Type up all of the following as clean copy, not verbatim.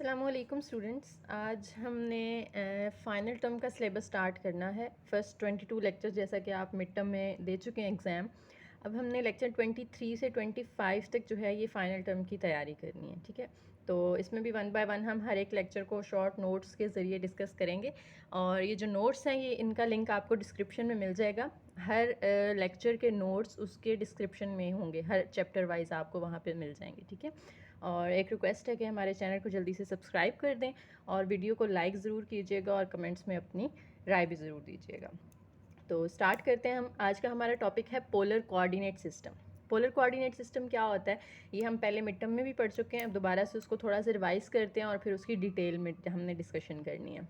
अस्सलामुअलैकुम स्टूडेंट्स। आज हमने फ़ाइनल टर्म का सिलेबस स्टार्ट करना है। फर्स्ट 22 लेक्चर जैसा कि आप मिड टर्म में दे चुके हैं एग्ज़ाम। अब हमने लेक्चर 23 से 25 तक जो है ये फ़ाइनल टर्म की तैयारी करनी है, ठीक है। तो इसमें भी वन बाय वन हम हर एक लेक्चर को शॉर्ट नोट्स के ज़रिए डिस्कस करेंगे और ये जो नोट्स हैं ये इनका लिंक आपको डिस्क्रिप्शन में मिल जाएगा। हर लेक्चर के नोट्स उसके डिस्क्रिप्शन में होंगे, हर चैप्टर वाइज आपको वहाँ पे मिल जाएंगे, ठीक है। और एक रिक्वेस्ट है कि हमारे चैनल को जल्दी से सब्सक्राइब कर दें और वीडियो को लाइक ज़रूर कीजिएगा और कमेंट्स में अपनी राय भी ज़रूर दीजिएगा। तो स्टार्ट करते हैं हम। आज का हमारा टॉपिक है polar coordinate system. Polar coordinate system क्या होता है ये हम पहले मिड टर्म में भी पढ़ चुके हैं। अब दोबारा से उसको थोड़ा सा रिवाइज़ करते हैं और फिर उसकी डिटेल में हमने डिस्कशन करनी है।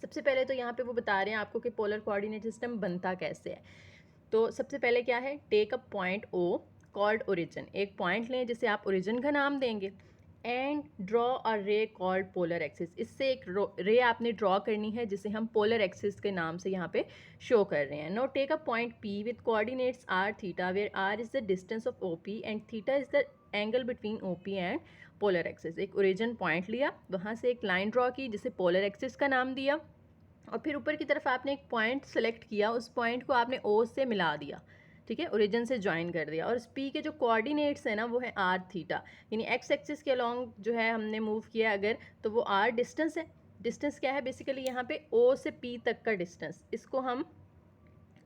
सबसे पहले तो यहाँ पे वो बता रहे हैं आपको कि पोलर कोऑर्डिनेट सिस्टम बनता कैसे है। तो सबसे पहले क्या है, take a point O called origin. एक पॉइंट लें जिसे आप ओरिजिन का नाम देंगे एंड ड्रॉ अ रे कॉल्ड पोलर एक्सिस। इससे एक रे आपने ड्रॉ करनी है जिसे हम पोलर एक्सिस के नाम से यहाँ पे शो कर रहे हैं। No take a point P with coordinates R theta where R is the distance of O P and theta is the angle between O P and polar axis. एक origin point लिया, वहाँ से एक line draw की जिसे polar axis का नाम दिया और फिर ऊपर की तरफ आपने एक पॉइंट सेलेक्ट किया, उस पॉइंट को आपने ओ से मिला दिया, ठीक है, ओरिजिन से ज्वाइन कर दिया। और इस पी के जो कोऑर्डिनेट्स है ना वो है आर थीटा, यानी एक्स एक्सिस के अलॉन्ग जो है हमने मूव किया अगर, तो वो आर डिस्टेंस है। डिस्टेंस क्या है बेसिकली यहाँ पे ओ से पी तक का डिस्टेंस, इसको हम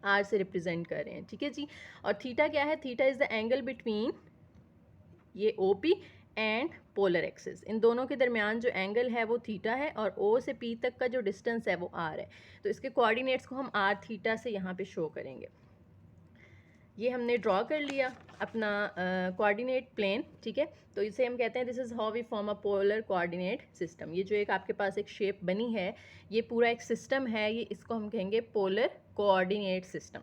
आर से रिप्रेजेंट कर रहे हैं, ठीक है जी। और थीटा क्या है, theta is the angle between ये O P and polar axis. इन दोनों के दरमियान जो एंगल है वो थीटा है और ओ से पी तक का जो डिस्टेंस है वो आर है। तो इसके कोऑर्डिनेट्स को हम आर थीटा से यहाँ पे शो करेंगे। ये हमने ड्रॉ कर लिया अपना कोऑर्डिनेट प्लेन, ठीक है। तो इसे हम कहते हैं this is how we form a polar coordinate system. ये जो एक आपके पास एक शेप बनी है ये पूरा एक सिस्टम है, ये इसको हम कहेंगे पोलर कोऑर्डिनेट सिस्टम।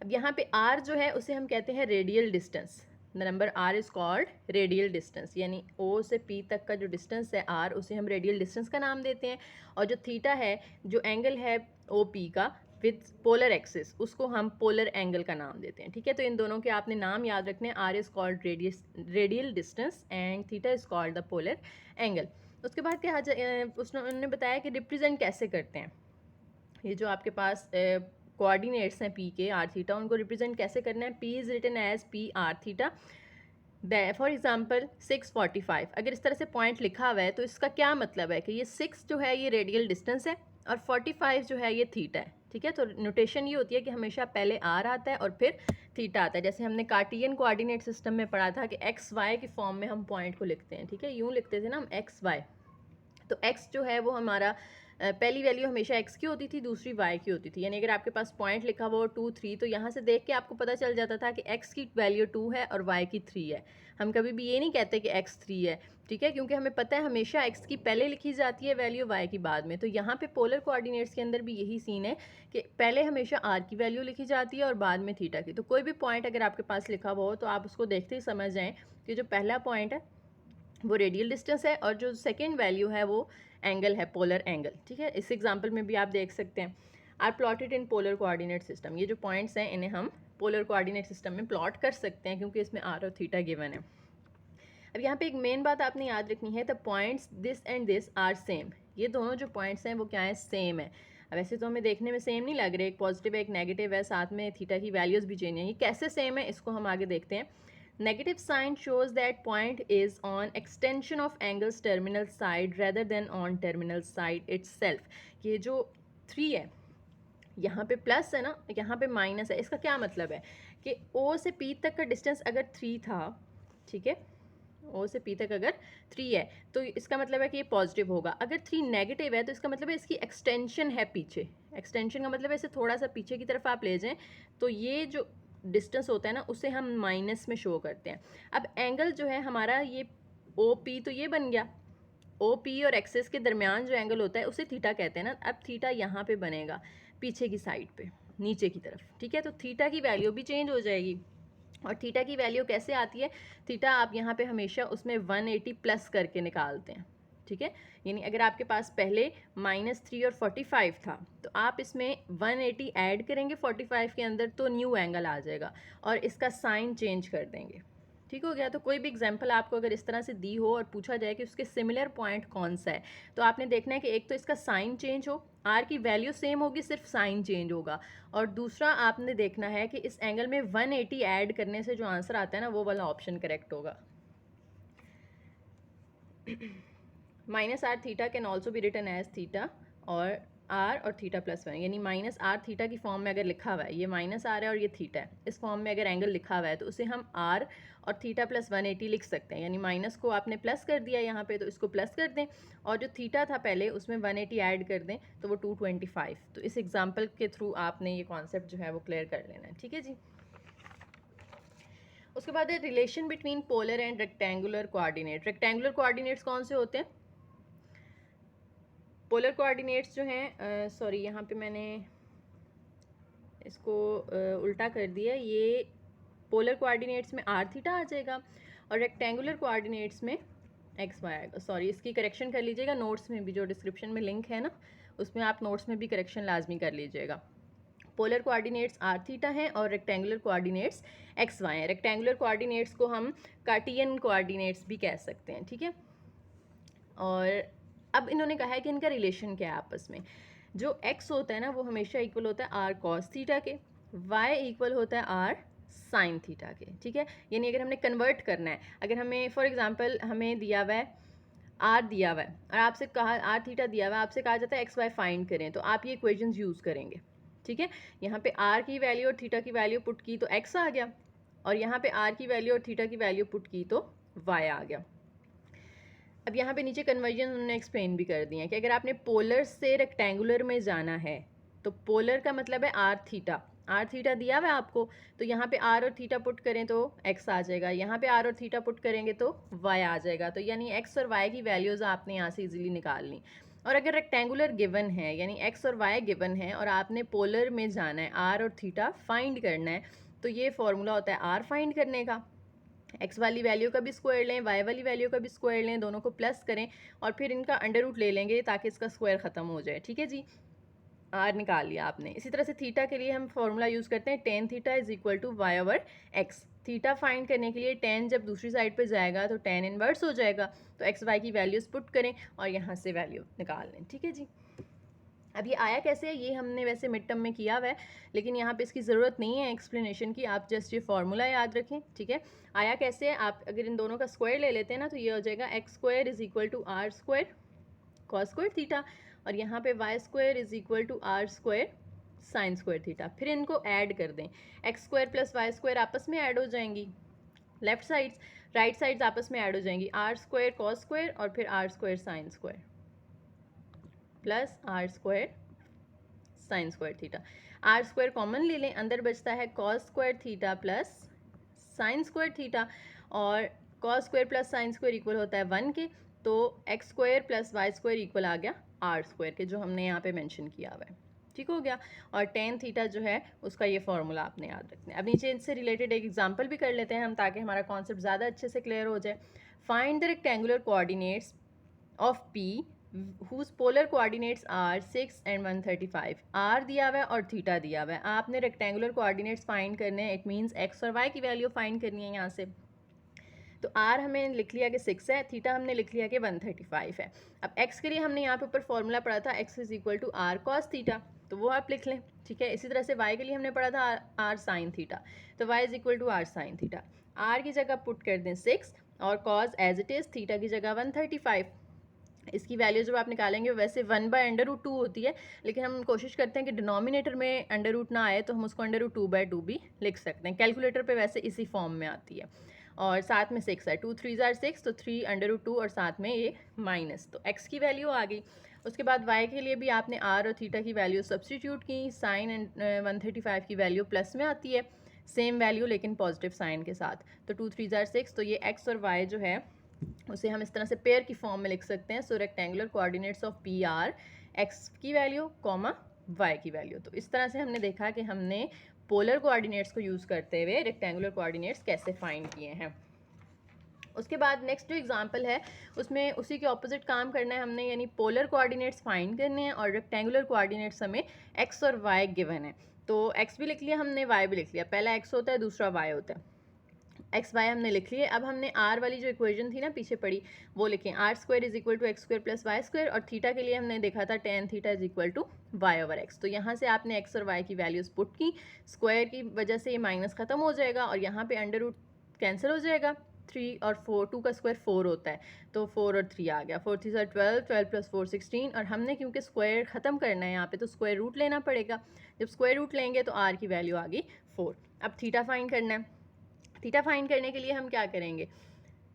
अब यहाँ पे आर जो है उसे हम कहते हैं radial distance. The number R is called radial distance, यानी ओ से पी तक का जो डिस्टेंस है आर, उसे हम रेडियल डिस्टेंस का नाम देते हैं। और जो थीटा है, जो एंगल है ओ पी का विद पोलर एक्सिस, उसको हम पोलर एंगल का नाम देते हैं, ठीक है। तो इन दोनों के आपने नाम याद रखने हैं। R is called radial distance and theta is called the polar angle. उसके बाद क्या उन्होंने बताया कि रिप्रेजेंट कैसे करते हैं ये जो आपके पास कोऑर्डिनेट्स हैं पी के आर थीटा, उनको रिप्रेजेंट कैसे करना है। P is written as P r theta. For example 645, अगर इस तरह से पॉइंट लिखा हुआ है तो इसका क्या मतलब है कि ये 6 जो है ये रेडियल डिस्टेंस है और 45 जो है ये थीटा है, ठीक है। तो नोटेशन ये होती है कि हमेशा पहले आर आता है और फिर थीटा आता है। जैसे हमने कार्टियन कोऑर्डिनेट सिस्टम में पढ़ा था कि एक्स वाई की फॉर्म में हम पॉइंट को लिखते हैं, ठीक है, यूँ लिखते थे ना हम एक्स वाई। तो x जो है वो हमारा पहली वैल्यू हमेशा x की होती थी, दूसरी y की होती थी। यानी अगर आपके पास पॉइंट लिखा हुआ 2 3 तो यहाँ से देख के आपको पता चल जाता था कि x की वैल्यू 2 है और y की 3 है। हम कभी भी ये नहीं कहते कि x 3 है, ठीक है, क्योंकि हमें पता है हमेशा x की पहले लिखी जाती है वैल्यू, y की बाद में। तो यहाँ पे पोलर कोऑर्डिनेट्स के अंदर भी यही सीन है कि पहले हमेशा r की वैल्यू लिखी जाती है और बाद में थीटा की। तो कोई भी पॉइंट अगर आपके पास लिखा हुआ हो तो आप उसको देखते ही समझ जाएँ कि जो पहला पॉइंट है वो रेडियल डिस्टेंस है और जो सेकेंड वैल्यू है वो एंगल है, पोलर एंगल, ठीक है। इस एग्जांपल में भी आप देख सकते हैं are plotted in polar coordinate system. ये जो पॉइंट्स हैं इन्हें हम पोलर कोऑर्डिनेट सिस्टम में प्लॉट कर सकते हैं क्योंकि इसमें आर और थीटा गिवन है। अब यहाँ पे एक मेन बात आपने याद रखनी है, the points this and this are same. ये दोनों जो पॉइंट्स हैं वो क्या है, सेम है। अब वैसे तो हमें देखने में सेम नहीं लग रहे, एक पॉजिटिव है एक नेगेटिव है, साथ में थीटा की वैल्यूज़ भी चेंज है। ये कैसे सेम है इसको हम आगे देखते हैं। Negative sign shows that point is on extension of angle's terminal side rather than on terminal side itself. ये जो 3 है यहाँ पे प्लस है ना, यहाँ पे माइनस है। इसका क्या मतलब है कि O से P तक का डिस्टेंस अगर 3 था, ठीक है, O से P तक अगर 3 है तो इसका मतलब है कि ये पॉजिटिव होगा। अगर 3 नेगेटिव है तो इसका मतलब है इसकी एक्सटेंशन है पीछे। एक्सटेंशन का मतलब है इसे थोड़ा सा पीछे की तरफ आप ले जाएं तो ये जो डिस्टेंस होता है ना उसे हम माइनस में शो करते हैं। अब एंगल जो है हमारा ये ओ पी तो ये बन गया, ओ पी और एक्सिस के दरमियान जो एंगल होता है उसे थीटा कहते हैं ना। अब थीटा यहाँ पे बनेगा पीछे की साइड पे, नीचे की तरफ, ठीक है। तो थीटा की वैल्यू भी चेंज हो जाएगी। और थीटा की वैल्यू कैसे आती है, थीटा आप यहाँ पे हमेशा उसमें 180 प्लस करके निकालते हैं, ठीक है। यानी अगर आपके पास पहले -3 और 45 था तो आप इसमें 180 ऐड करेंगे 45 के अंदर तो न्यू एंगल आ जाएगा और इसका साइन चेंज कर देंगे, ठीक हो गया। तो कोई भी एग्जांपल आपको अगर इस तरह से दी हो और पूछा जाए कि उसके सिमिलर पॉइंट कौन सा है, तो आपने देखना है कि एक तो इसका साइन चेंज हो, आर की वैल्यू सेम होगी, सिर्फ साइन चेंज होगा, और दूसरा आपने देखना है कि इस एंगल में 180 ऐड करने से जो आंसर आता है ना, वो वाला ऑप्शन करेक्ट होगा। Minus r theta can also be written as theta और आर और थीटा प्लस वन, यानी माइनस आर थीटा की फॉर्म में अगर लिखा हुआ है, ये माइनस आर है और ये थीटा है, इस फॉर्म में अगर एंगल लिखा हुआ है तो उसे हम आर और थीटा प्लस 180 लिख सकते हैं। यानी माइनस को आपने प्लस कर दिया यहाँ पे, तो इसको प्लस कर दें, और जो थीटा था पहले उसमें 180 ऐड कर दें, तो वो 225। तो इस एग्जाम्पल के थ्रू आपने ये कॉन्सेप्ट जो है वो क्लियर कर लेना है। ठीक है जी। उसके बाद है relation between polar and rectangular coordinate. Rectangular coordinates कौन से होते हैं? पोलर कोऑर्डिनेट्स जो हैं, सॉरी यहाँ पे मैंने इसको उल्टा कर दिया, ये पोलर कोऑर्डिनेट्स में आर थीटा आ जाएगा और रेक्टेंगुलर कोऑर्डिनेट्स में एक्स वाई आएगा। सॉरी, इसकी करेक्शन कर लीजिएगा, नोट्स में भी जो डिस्क्रिप्शन में लिंक है ना, उसमें आप नोट्स में भी करेक्शन लाजमी कर लीजिएगा। पोलर कोऑर्डिनेट्स आर थीटा हैं और रेक्टेंगुलर कोऑर्डिनेट्स एक्स वाई हैं। रेक्टेंगुलर कोऑर्डिनेट्स को हम कार्टियन कोऑर्डिनेट्स भी कह सकते हैं। ठीक है। और अब इन्होंने कहा है कि इनका रिलेशन क्या है आपस में। जो x होता है ना, वो हमेशा इक्वल होता है आर कॉस थीटा के, y इक्वल होता है आर साइन थीटा के। ठीक है। यानी अगर हमने कन्वर्ट करना है, अगर हमें फॉर एग्जांपल हमें दिया हुआ है आर दिया हुआ है और आपसे कहा आर थीटा दिया हुआ है, आपसे कहा जाता है एक्स वाई फाइंड करें, तो आप ये इक्वेशंस यूज़ करेंगे। ठीक है। यहाँ पे आर की वैल्यू और थीटा की वैल्यू पुट की तो एक्स आ गया, और यहाँ पे आर की वैल्यू और थीटा की वैल्यू पुट की तो वाई आ गया। अब यहाँ पे नीचे कन्वर्जन उन्होंने एक्सप्लेन भी कर दिया कि अगर आपने पोलर से रेक्टेंगुलर में जाना है, तो पोलर का मतलब है आर थीटा। आर थीटा दिया हुआ है आपको, तो यहाँ पे आर और थीटा पुट करें तो एक्स आ जाएगा, यहाँ पे आर और थीटा पुट करेंगे तो वाई आ जाएगा। तो यानी एक्स और वाई की वैल्यूज़ आपने यहाँ से इजीली निकाल ली। और अगर रेक्टेंगुलर गिवन है, यानी एक्स और वाई गिवन है और आपने पोलर में जाना है, आर और थीटा फाइंड करना है, तो ये फॉर्मूला होता है आर फाइंड करने का। एक्स वाली वैल्यू का भी स्क्वायर लें, वाई वाली वैल्यू का भी स्क्वायर लें, दोनों को प्लस करें और फिर इनका अंडर रूट ले लेंगे ताकि इसका स्क्वायर ख़त्म हो जाए। ठीक है जी। आर निकाल लिया आपने। इसी तरह से थीटा के लिए हम फॉर्मूला यूज़ करते हैं tan theta is equal to y over x. Theta find करने के लिए टेन जब दूसरी साइड पे जाएगा तो टेन इनवर्स हो जाएगा, तो एक्स वाई की वैल्यूज़ पुट करें और यहाँ से वैल्यू निकाल लें। ठीक है जी। अब ये आया कैसे है, ये हमने वैसे मिड टर्म में किया हुआ है, लेकिन यहाँ पे इसकी ज़रूरत नहीं है एक्सप्लेनेशन की, आप जस्ट ये फार्मूला याद रखें। ठीक है। आया कैसे है, आप अगर इन दोनों का स्क्वायर ले लेते हैं ना, तो ये हो जाएगा x square is equal to are square cos square theta, और यहाँ पे y square is equal to are square sign square theta. फिर इनको ऐड कर दें, x square plus Y square आपस में ऐड हो जाएंगी, लेफ्ट साइड्स, राइट साइड्स आपस में ऐड हो जाएंगी, आर स्क्वायर कॉस स्क्वायर और फिर R square sign square plus R square sign square theta. R square common ले लें, अंदर बचता है cos square theta plus sine square theta, और cos square plus sine square equal होता है 1 के, तो X square plus Y square equal आ गया आर स्क्वायर के, जो हमने यहाँ पे मेंशन किया हुआ है। ठीक हो गया। और टेन थीटा जो है उसका ये फॉर्मूला आपने याद रखना है। अब नीचे इससे रिलेटेड एक एग्जाम्पल भी कर लेते हैं हम, ताकि हमारा कॉन्सेप्ट ज़्यादा अच्छे से क्लियर हो जाए। Find the rectangular coordinates of P whose polar coordinates are 6 and 135। R दिया हुआ है और थीटा दिया हुआ है, आपने रेक्टेंगुलर कोऑर्डिनेट्स फाइंड करने हैं, इट मींस एक्स और वाई की वैल्यू फाइंड करनी है यहाँ से। तो आर हमें लिख लिया कि 6 है, थीटा हमने लिख लिया कि 135 है। अब एक्स के लिए हमने यहाँ पे ऊपर फॉर्मूला पढ़ा था x is equal to are cos theta, तो वो आप लिख लें। ठीक है। इसी तरह से वाई के लिए हमने पढ़ा था आर साइन थीटा, तो y is equal to r sin theta. R की जगह पुट कर दें 6 और cos as it is, theta की जगह 135। इसकी वैल्यू जब आप निकालेंगे, वैसे 1/√2 होती है, लेकिन हम कोशिश करते हैं कि डिनोमिनेटर में अंडर रूट ना आए, तो हम उसको √2/2 भी लिख सकते हैं। कैलकुलेटर पे वैसे इसी फॉर्म में आती है, और साथ में 6 है, 2 3 ज़ार 6, तो 3/√2 और साथ में ये माइनस, तो x की वैल्यू आ गई। उसके बाद y के लिए भी आपने r और थीटा की वैल्यू सब्सटीट्यूट की, साइन एंड 135 की वैल्यू प्लस में आती है, सेम वैल्यू लेकिन पॉजिटिव साइन के साथ, तो 2 3 ज़ार 6, तो ये x और y जो है उसे हम इस तरह से पेयर की फॉर्म में लिख सकते हैं। So rectangular coordinates of P are X की वैल्यू कॉमा वाई की वैल्यू। तो इस तरह से हमने देखा कि हमने पोलर कोऑर्डिनेट्स को यूज़ करते हुए रेक्टेंगुलर कोऑर्डिनेट्स कैसे फाइंड किए हैं। उसके बाद नेक्स्ट जो एग्जांपल है उसमें उसी के ऑपोजिट काम करना है हमने, यानी पोलर कोऑर्डिनेट्स फाइंड करने हैं और रेक्टेंगुलर कोऑर्डिनेट्स हमें एक्स और वाई गिवन है। तो एक्स भी लिख लिया हमने, वाई भी लिख लिया, पहला एक्स होता है दूसरा वाई होता है। एक्स वाई हमने लिख लिए। अब हमने आर वाली जो इक्वेशन थी ना पीछे पड़ी वो लिखें, r square is equal to x square plus Y square, और थीटा के लिए हमने देखा था tan theta is equal to y over x. तो यहाँ से आपने एक्स और वाई की वैल्यूज पुट की, स्क्वायर की वजह से ये माइनस खत्म हो जाएगा और यहाँ पे अंडर रूट कैंसिल हो जाएगा, 3 और 4, 2 का स्क्वायर 4 होता है तो 4 और 3 आ गया, 4 3 सा 12, 12 प्लस 4 16, और हमने क्योंकि स्क्वायर ख़त्म करना है यहाँ पे तो स्क्वायर रूट लेना पड़ेगा। जब स्क्वायर रूट लेंगे तो आर की वैल्यू आ गई 4। अब थीटा फाइंड करना है। थीटा फाइंड करने के लिए हम क्या करेंगे,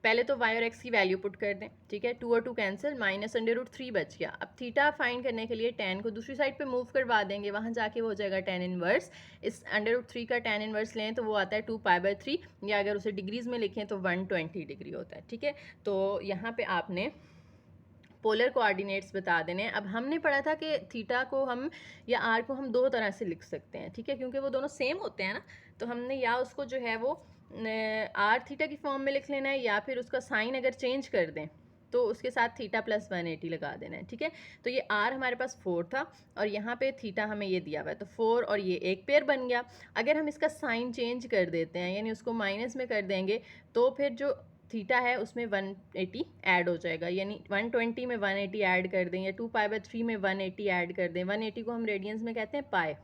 पहले तो y और x की वैल्यू पुट कर दें, ठीक है, 2 और 2 कैंसिल, माइनस अंडर रूट 3 बच गया। अब थीटा फाइंड करने के लिए tan को दूसरी साइड पे मूव करवा देंगे, वहाँ जाके वो हो जाएगा tan इनवर्स। इस अंडर रूट 3 का tan इनवर्स लें तो वो आता है 2π/3, या अगर उसे डिग्रीज में लिखें तो 120 डिग्री होता है, ठीक है। तो यहाँ पे आपने पोलर कोऑर्डिनेट्स बता देने हैं। अब हमने पढ़ा था कि थीटा को हम या आर को हम दो तरह से लिख सकते हैं, ठीक है, क्योंकि वो दोनों सेम होते हैं ना, तो हमने या उसको जो है वो आर थीटा की फॉर्म में लिख लेना है, या फिर उसका साइन अगर चेंज कर दें तो उसके साथ थीटा प्लस 180 लगा देना है, ठीक है। तो ये आर हमारे पास 4 था और यहाँ पे थीटा हमें ये दिया हुआ है, तो 4 और ये एक पेयर बन गया। अगर हम इसका साइन चेंज कर देते हैं यानी उसको माइनस में कर देंगे तो फिर जो थीटा है उसमें 180 ऐड हो जाएगा, यानी 120 में 180 ऐड कर दें, या 2π/3 में 180 ऐड कर दें। 180 को हम रेडियंस में कहते हैं पाई,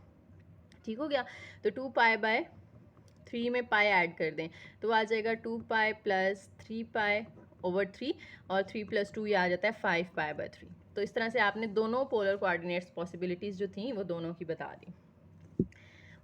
ठीक हो गया। तो 2π/3 में पाई ऐड कर दें तो आ जाएगा 2π प्लस 3π/3, और 3 + 2 ये आ जाता है 5π/3। तो इस तरह से आपने दोनों पोलर कोऑर्डिनेट्स पॉसिबिलिटीज़ जो थी वो दोनों की बता दी।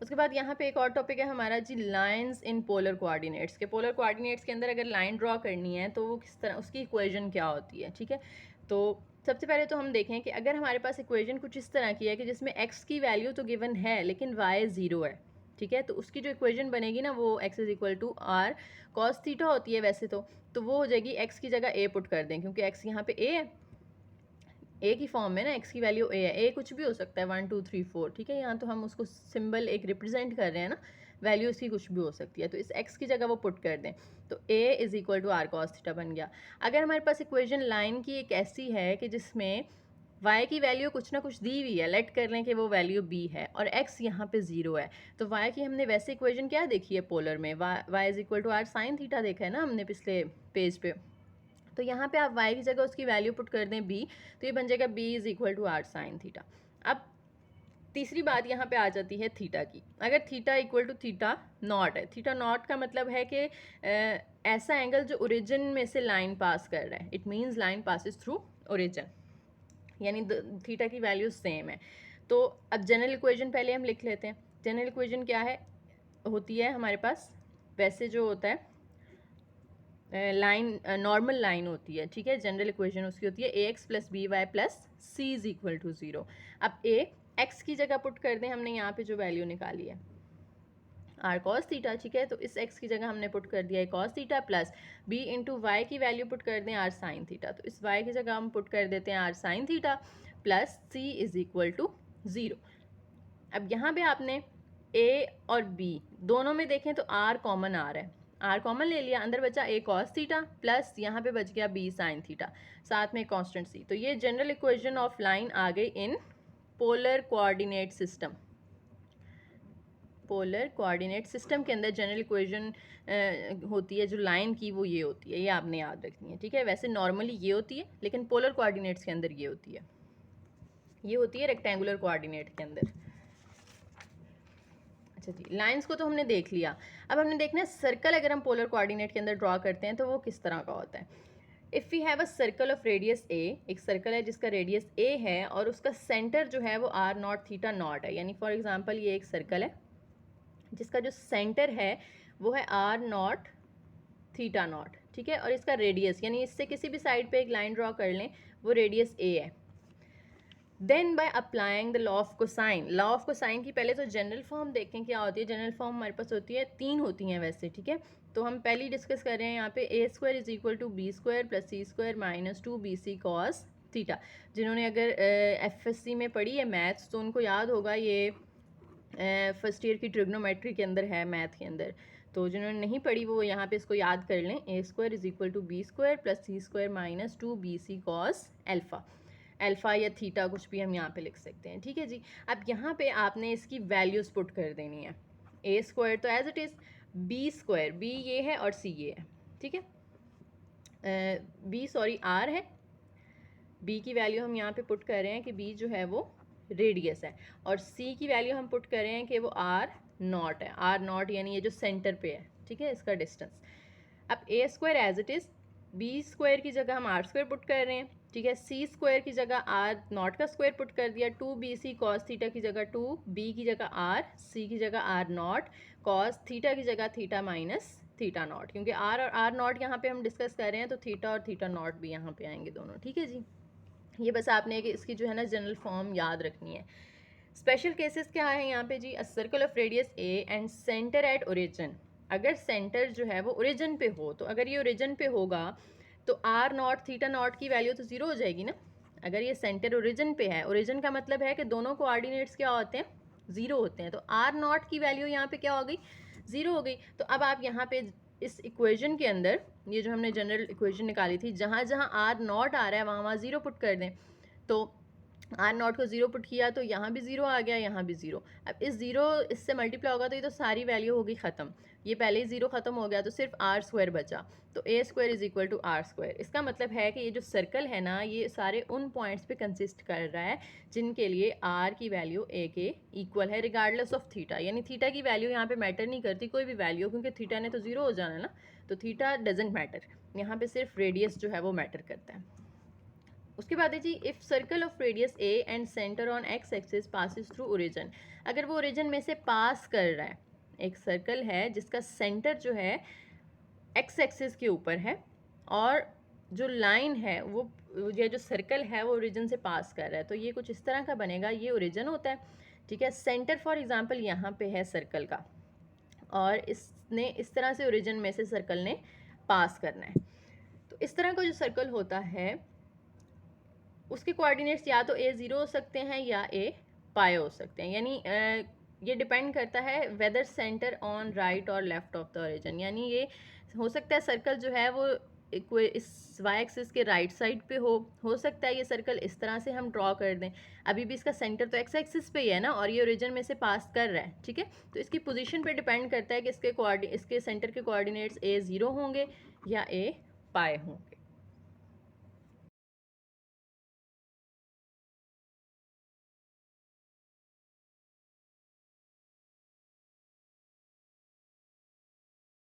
उसके बाद यहाँ पे एक और टॉपिक है हमारा जी, लाइंस इन पोलर कोऑर्डिनेट्स के। पोलर कोऑर्डिनेट्स के अंदर अगर लाइन ड्रॉ करनी है तो वो किस तरह, उसकी इक्वेशन क्या होती है, ठीक है। तो सबसे पहले तो हम देखें कि अगर हमारे पास इक्वेशन कुछ इस तरह की है कि जिसमें x की वैल्यू तो गिवन है लेकिन y 0 है, ठीक है, तो उसकी जो इक्वेशन बनेगी ना वो x is equal to are cos theta होती है वैसे तो वो हो जाएगी, x की जगह a पुट कर दें क्योंकि x यहाँ पे a है, ए की फॉर्म में ना, एक्स की वैल्यू ए है, ए कुछ भी हो सकता है 1 2 3 4, ठीक है। यहाँ तो हम उसको सिंबल एक रिप्रेजेंट कर रहे हैं ना, वैल्यू इसकी कुछ भी हो सकती है, तो इस एक्स की जगह वो पुट कर दें तो A is equal to are cos theta बन गया। अगर हमारे पास इक्वेशन लाइन की एक ऐसी है कि जिसमें y की वैल्यू कुछ ना कुछ दी हुई है, लेट कर लें कि वो वैल्यू b है और x यहाँ पे 0 है, तो y की हमने वैसे इक्वेशन क्या देखी है पोलर में, y is equal to r sin theta देखा है ना हमने पिछले पेज पे। तो यहाँ पे आप y की जगह उसकी वैल्यू पुट कर दें b, तो ये बन जाएगा b is equal to r sin theta. अब तीसरी बात यहाँ पे आ जाती है थीटा की। अगर theta equal to theta naught है, थीटा नॉट का मतलब है कि ऐसा एंगल जो ओरिजिन में से लाइन पास कर रहा है, it means line passes through origin, यानी थीटा की वैल्यू सेम है। तो अब जनरल इक्वेशन पहले हम लिख लेते हैं। जनरल इक्वेशन क्या है, होती है हमारे पास वैसे जो होता है लाइन, नॉर्मल लाइन होती है, ठीक है, जनरल इक्वेशन उसकी होती है ax plus b y plus c is equal to 0। अब a x की जगह पुट कर दें, हमने यहाँ पे जो वैल्यू निकाली है आर कॉस थीटा, ठीक है, तो इस x की जगह हमने पुट कर दिया है cos theta, plus b into y की वैल्यू पुट कर दें आर साइन थीटा, तो इस y की जगह हम पुट कर देते हैं r sin theta plus c is equal to 0। अब यहाँ पे आपने a और b दोनों में देखें तो r कॉमन आ रहा है, आर कॉमन ले लिया, अंदर बचा a कॉस थीटा प्लस यहाँ पे बच गया b साइन थीटा, साथ में कांस्टेंट c। तो ये जनरल इक्वेशन ऑफ लाइन आ गई इन polar coordinate system. Polar coordinate system के अंदर जनरल इक्वेशन होती है जो लाइन की, वो ये होती है, ये आपने याद रखनी है, ठीक है। वैसे नॉर्मली ये होती है लेकिन पोलर कोऑर्डिनेट्स के अंदर ये होती है, ये होती है रेक्टेंगुलर कोऑर्डिनेट के अंदर। अच्छा जी, लाइंस को तो हमने देख लिया। अब हमने देखना है सर्कल अगर हम पोलर कोऑर्डिनेट के अंदर ड्रॉ करते हैं तो वो किस तरह का होता है। If we have a circle of radius A, एक सर्कल है जिसका रेडियस ए है और उसका सेंटर जो है वो आर नॉट थीटा नॉट है, यानी फॉर एग्जांपल ये एक सर्कल है जिसका जो सेंटर है वो है आर नॉट थीटा नॉट, ठीक है, और इसका रेडियस यानी इससे किसी भी साइड पे एक लाइन ड्रॉ कर लें, वो रेडियस ए है। Then by applying the law of cosine, law of cosine की पहले तो जनरल फॉर्म देखें क्या होती है। जनरल फॉर्म हमारे पास होती है, 3 होती हैं वैसे, ठीक है, तो हम पहले डिस्कस कर रहे हैं यहाँ पे A square is equal to B square plus C square minus 2bc cos theta. जिन्होंने अगर FSC में पढ़ी है मैथ्स तो उनको याद होगा, ये फर्स्ट ईयर की ट्रिग्नोमेट्री के अंदर है, मैथ के अंदर, तो जिन्होंने नहीं पढ़ी वो यहाँ पे इसको याद कर लें, A square is equal to B square plus C square minus 2bc cos alpha, alpha या थीटा कुछ भी हम यहाँ पे लिख सकते हैं, ठीक है जी। अब यहाँ पे आपने इसकी वैल्यूज़ पुट कर देनी है, ए स्क्वायर तो as it is B square, b ये है और सी ये है, ठीक है। बी सॉरी आर है, बी की वैल्यू हम यहाँ पे पुट कर रहे हैं कि बी जो है वो रेडियस है, और सी की वैल्यू हम पुट कर रहे हैं कि वो आर नॉट है, आर नॉट यानी ये जो सेंटर पे है, ठीक है, इसका डिस्टेंस। अब A square as it is, B square की जगह हम आर स्क्वायर पुट कर रहे हैं, ठीक है। सी स्क्वायर की जगह आर नॉट का स्क्वायर पुट कर दिया, 2bc कॉस थीटा की जगह 2, बी की जगह आर, सी की जगह आर नॉट, कॉस थीटा की जगह थीटा माइनस थीटा नॉट, क्योंकि आर और आर नॉट यहाँ पे हम डिस्कस कर रहे हैं तो थीटा और थीटा नॉट भी यहाँ पे आएंगे दोनों, ठीक है जी। ये बस आपने कि इसकी जो है ना जनरल फॉर्म याद रखनी है। स्पेशल केसेस क्या है यहाँ पे G, a circle of radius A and centre at origin, अगर सेंटर जो है वो ओरिजिन पे हो, तो अगर ये ओरिजिन पे होगा तो आर नॉट थीटा नॉट की वैल्यू तो ज़ीरो हो जाएगी ना। अगर ये सेंटर ओरिजिन पे है, ओरिजिन का मतलब है कि दोनों कोऑर्डिनेट्स क्या होते हैं, ज़ीरो होते हैं, तो आर नॉट की वैल्यू यहाँ पे क्या हो गई, ज़ीरो हो गई। तो अब आप यहाँ पे इस इक्वेशन के अंदर, ये जो हमने जनरल इक्वेशन निकाली थी, जहाँ जहाँ आर नॉट आ रहा है वहाँ वहाँ ज़ीरो पुट कर दें। तो आर नॉट को ज़ीरो पुट किया तो यहाँ भी ज़ीरो आ गया, यहाँ भी ज़ीरो। अब इस ज़ीरो इससे मल्टीप्लाई होगा तो ये तो सारी वैल्यू होगी ख़त्म, ये पहले ही ज़ीरो ख़त्म हो गया, तो सिर्फ आर स्क्वायर बचा, तो A square is equal to are square. इसका मतलब है कि ये जो सर्कल है ना, ये सारे उन पॉइंट्स पे कंसिस्ट कर रहा है जिनके लिए आर की वैल्यू ए के इक्वल है, रिगार्डलेस ऑफ थीटा, यानी थीटा की वैल्यू यहाँ पे मैटर नहीं करती कोई भी वैल्यू, क्योंकि थीटा ने तो ज़ीरो हो जाना ना, तो थीटा डजेंट मैटर, यहाँ पे सिर्फ रेडियस जो है वो मैटर करता है। उसके बाद है G, if circle of radius A and centre on X axis passes through origin, अगर वो ओरिजिन में से पास कर रहा है, एक सर्कल है जिसका सेंटर जो है एक्स एक्सिस के ऊपर है, और जो लाइन है वो, ये जो सर्कल है वो ओरिजिन से पास कर रहा है, तो ये कुछ इस तरह का बनेगा, ये ओरिजिन होता है, ठीक है। सेंटर फॉर एग्जांपल यहाँ पे है सर्कल का, और इसने इस तरह से ओरिजिन में से सर्कल ने पास करना है, तो इस तरह का जो सर्कल होता है उसके कोऑर्डिनेट्स या तो ए ज़ीरो हो सकते हैं या ए पाए हो सकते हैं, यानी ये डिपेंड करता है वेदर सेंटर ऑन राइट और लेफ्ट ऑफ द ओरिजिन, यानी ये हो सकता है सर्कल जो है वो इस वाई एक्सिस के राइट साइड पे हो सकता है ये सर्कल इस तरह से हम ड्रॉ कर दें, अभी भी इसका सेंटर तो एक्स एक्सिस पे ही है ना, और ये ओरिजिन में से पास कर रहा है, ठीक है। तो इसकी पोजीशन पे डिपेंड करता है कि इसके सेंटर के कोऑर्डिनेट्स ए ज़ीरो होंगे या ए पाए होंगे।